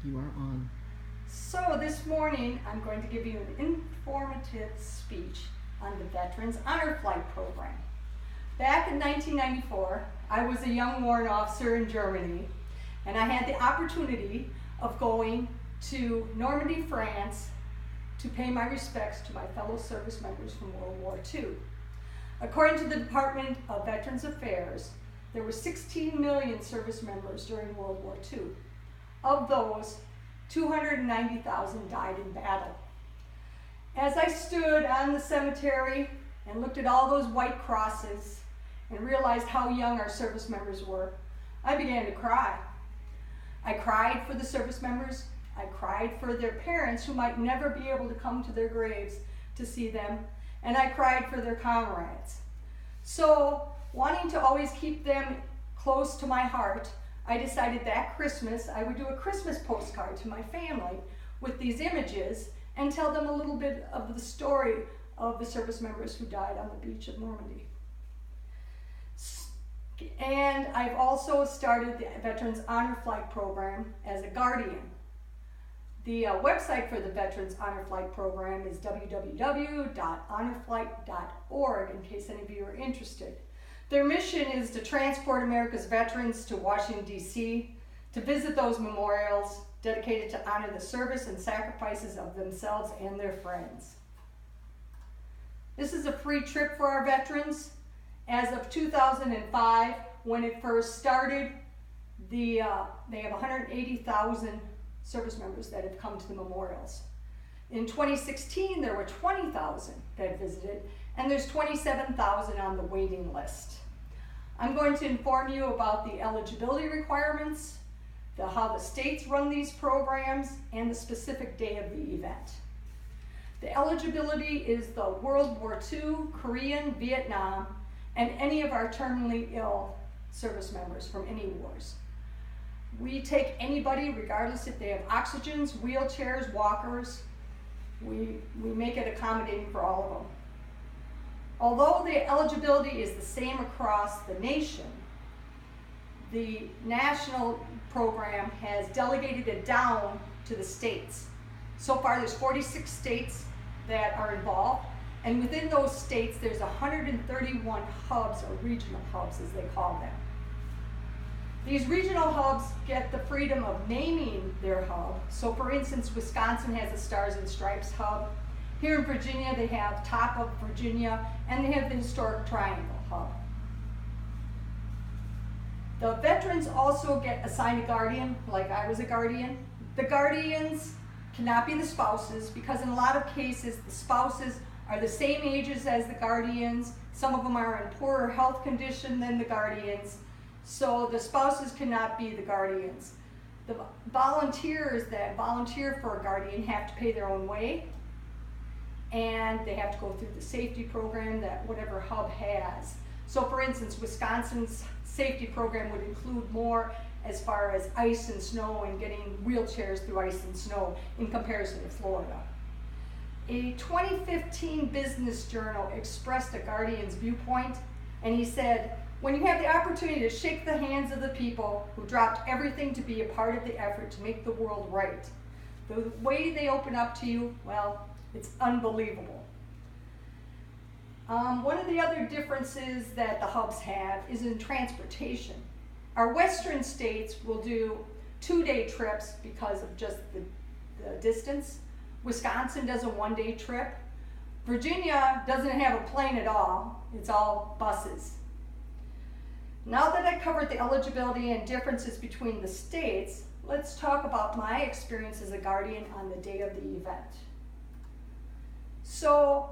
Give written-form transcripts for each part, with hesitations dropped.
You are on. So this morning I'm going to give you an informative speech on the Veterans Honor Flight Program. Back in 1994, I was a young warrant officer in Germany, and I had the opportunity of going to Normandy, France, to pay my respects to my fellow service members from World War II. According to the Department of Veterans Affairs, there were 16 million service members during World War II. Of those, 290,000 died in battle. As I stood on the cemetery and looked at all those white crosses and realized how young our service members were, I began to cry. I cried for the service members. I cried for their parents who might never be able to come to their graves to see them, and I cried for their comrades. So, wanting to always keep them close to my heart, I decided that Christmas I would do a Christmas postcard to my family with these images and tell them a little bit of the story of the service members who died on the beach of Normandy. And I've also started the Veterans Honor Flight Program as a guardian. The website for the Veterans Honor Flight Program is www.honorflight.org in case any of you are interested. Their mission is to transport America's veterans to Washington, D.C., to visit those memorials dedicated to honor the service and sacrifices of themselves and their friends. This is a free trip for our veterans. As of 2005, when it first started, they have 180,000 service members that have come to the memorials. In 2016, there were 20,000 that visited, and there's 27,000 on the waiting list. I'm going to inform you about the eligibility requirements, how the states run these programs, and the specific day of the event. The eligibility is the World War II, Korean, Vietnam, and any of our terminally ill service members from any wars. We take anybody, regardless if they have oxygens, wheelchairs, walkers. We make it accommodating for all of them. Although the eligibility is the same across the nation, the national program has delegated it down to the states. So far, there's 46 states that are involved, and within those states, there's 131 hubs, or regional hubs as they call them. These regional hubs get the freedom of naming their hub. So for instance, Wisconsin has the Stars and Stripes hub. Here in Virginia, they have Top of Virginia, and they have the Historic Triangle hub. The veterans also get assigned a guardian, like I was a guardian. The guardians cannot be the spouses, because in a lot of cases, the spouses are the same ages as the guardians. Some of them are in poorer health condition than the guardians. So the spouses cannot be the guardians. The volunteers that volunteer for a guardian have to pay their own way, and they have to go through the safety program that whatever hub has. So for instance, Wisconsin's safety program would include more as far as ice and snow and getting wheelchairs through ice and snow in comparison to Florida. A 2015 business journal expressed a guardian's viewpoint, and he said, "When you have the opportunity to shake the hands of the people who dropped everything to be a part of the effort to make the world right, the way they open up to you, well, it's unbelievable." One of the other differences that the hubs have is in transportation. Our western states will do 2-day trips because of just the distance. Wisconsin does a 1-day trip. Virginia doesn't have a plane at all. It's all buses. Now that I covered the eligibility and differences between the states, let's talk about my experience as a guardian on the day of the event. So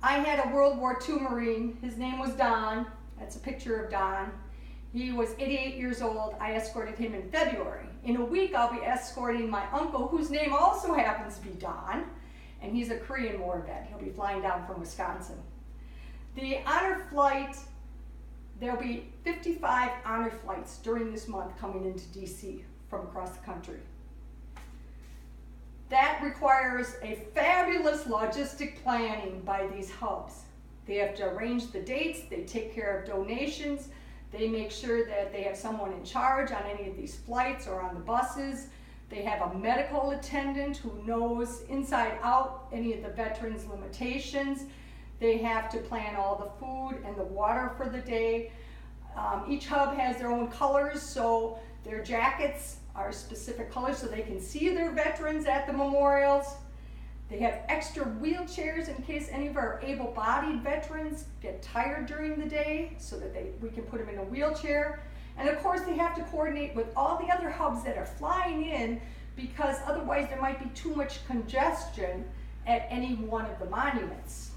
I had a World War II Marine. His name was Don. That's a picture of Don. He was 88 years old. I escorted him in February. In a week, I'll be escorting my uncle, whose name also happens to be Don, and he's a Korean War vet. He'll be flying down from Wisconsin. The honor flight, there'll be 55 honor flights during this month coming into DC from across the country. That requires a fabulous logistic planning by these hubs. They have to arrange the dates, they take care of donations, they make sure that they have someone in charge on any of these flights or on the buses. They have a medical attendant who knows inside out any of the veterans' limitations. They have to plan all the food and the water for the day. Each hub has their own colors, so their jackets are specific colors so they can see their veterans at the memorials. They have extra wheelchairs in case any of our able-bodied veterans get tired during the day so that we can put them in a wheelchair. And of course they have to coordinate with all the other hubs that are flying in because otherwise there might be too much congestion at any one of the monuments.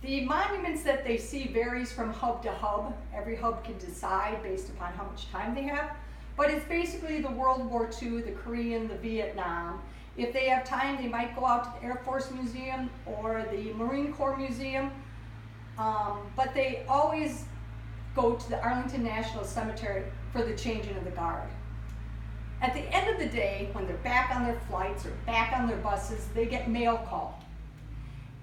The monuments that they see varies from hub to hub. Every hub can decide based upon how much time they have, but it's basically the World War II, the Korean, the Vietnam. If they have time, they might go out to the Air Force Museum or the Marine Corps Museum, but they always go to the Arlington National Cemetery for the changing of the guard. At the end of the day, when they're back on their flights or back on their buses, they get mail call.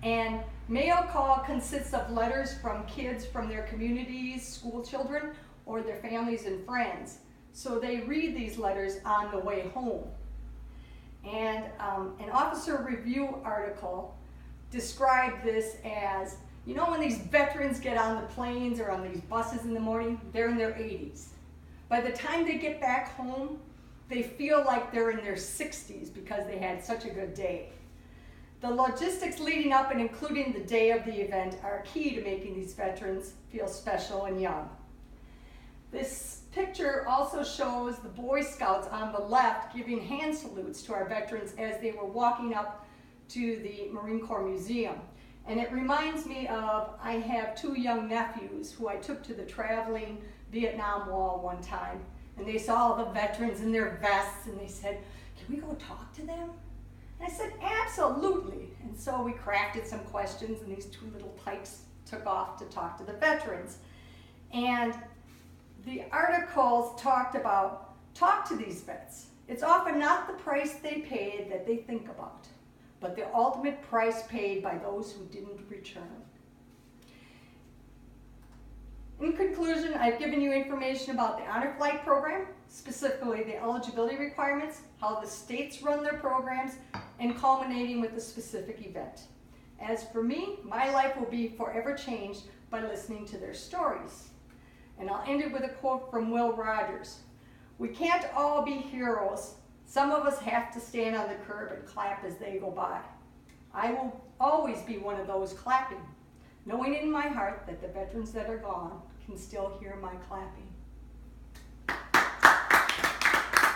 And mail call consists of letters from kids from their communities, school children, or their families and friends. So they read these letters on the way home. And an officer review article described this as, you know, when these veterans get on the planes or on these buses in the morning, they're in their 80s. By the time they get back home, they feel like they're in their 60s because they had such a good day. The logistics leading up and including the day of the event are key to making these veterans feel special and young. This picture also shows the Boy Scouts on the left giving hand salutes to our veterans as they were walking up to the Marine Corps Museum. And it reminds me of, I have two young nephews who I took to the traveling Vietnam Wall one time, and they saw all the veterans in their vests and they said, "Can we go talk to them?" And I said, "Absolutely." And so we crafted some questions and these two little types took off to talk to the veterans. And the articles talked about, talk to these vets. It's often not the price they paid that they think about, but the ultimate price paid by those who didn't return. In conclusion, I've given you information about the Honor Flight program, specifically the eligibility requirements, how the states run their programs, and culminating with a specific event. As for me, my life will be forever changed by listening to their stories. And I'll end it with a quote from Will Rogers. "We can't all be heroes. Some of us have to stand on the curb and clap as they go by. I will always be one of those clapping, knowing in my heart that the veterans that are gone can still hear my clapping."